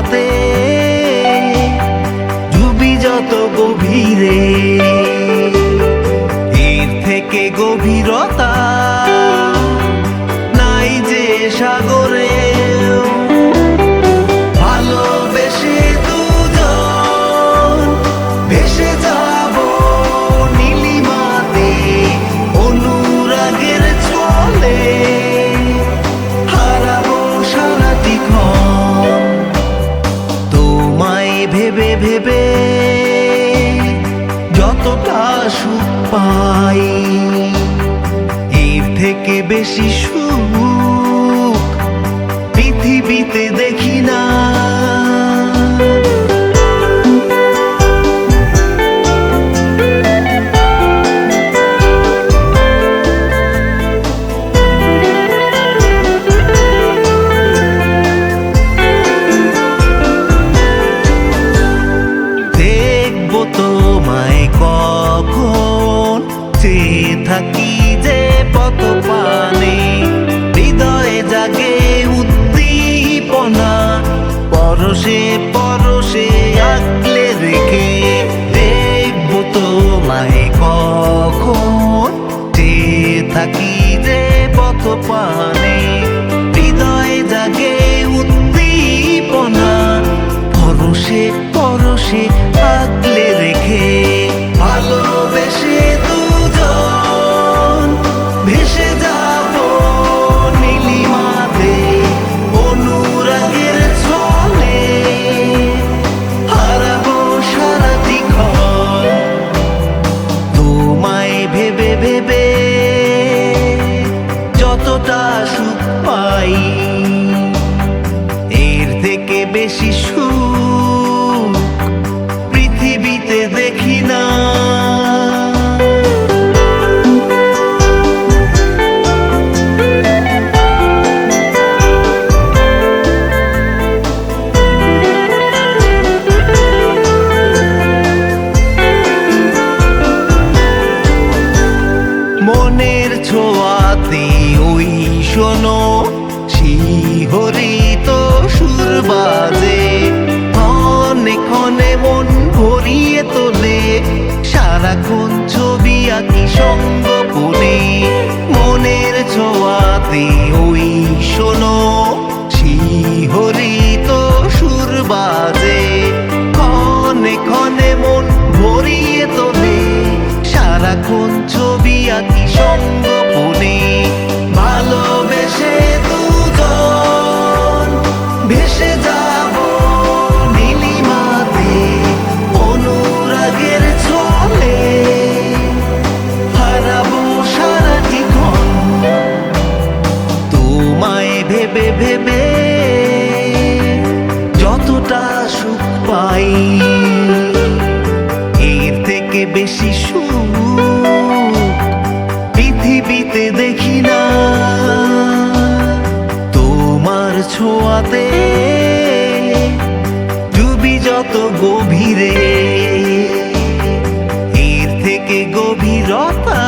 ছোঁয়াতে ডুবি যত গভীরে, এর থেকে গভীরতা নাই যে সাগরে। ভালোবেসে দুজন ভেসে যাব নীলিমাতে, অনুরাগের ছলে হারাবো সারাটি ক্ষণ। তোমায় ভেবে ভেবে যতটা সুখ পাই, এর থেকে বেশি সুখ পৃথিবীতে দেখি না। দেখবো তোমায় কখন, চেয়ে থাকি যে পথ পানে, হৃদয়ে জাগে উদ্দীপনা, পরশে পরশে আগলে রেখে। দেখবো তোমায় কখন, চেয়ে থাকি যে পথ পানে, হৃদয়ে জাগে উদ্দীপনা, পরশে পরশে আগলে রেখে। ভালোবেসে দুজন ভেসে যাব নীলিমাতে, অনুরাগের ছলে হারাবো সারাটি ক্ষণ। তোমায় ভেবে ভেবে যতটা সুখ পাই, এর থেকে বেশি সুখ পৃথিবীতে দেখি না। মনের ছোঁয়াতে ওই শোনো শিহরিত সুর বাজে, ক্ষণে ক্ষণে মন ভরিয়ে তোলে, সারাক্ষণ ছবি আঁকি সঙ্গোপনে। মনের ছোঁয়াতে ওই শোনো শিহরিত সুর বাজে, ক্ষণে ক্ষণে মন ভরিয়ে তোলে, সারাক্ষণ ছবি আঁকি সঙ্গোপনে। ভালোবেসে দুজন ভেসে যাব নীলিমাতে, অনুরাগের ছলে হারাবো সারাটি ক্ষণ। তোমায় ভেবে ভেবে যতটা সুখ পাই, এর থেকে বেশি সুখ পৃথিবীতে দেখি না। তোমার ছোঁয়াতে ডুবি যত গভীরে, এর থেকে গভীরতা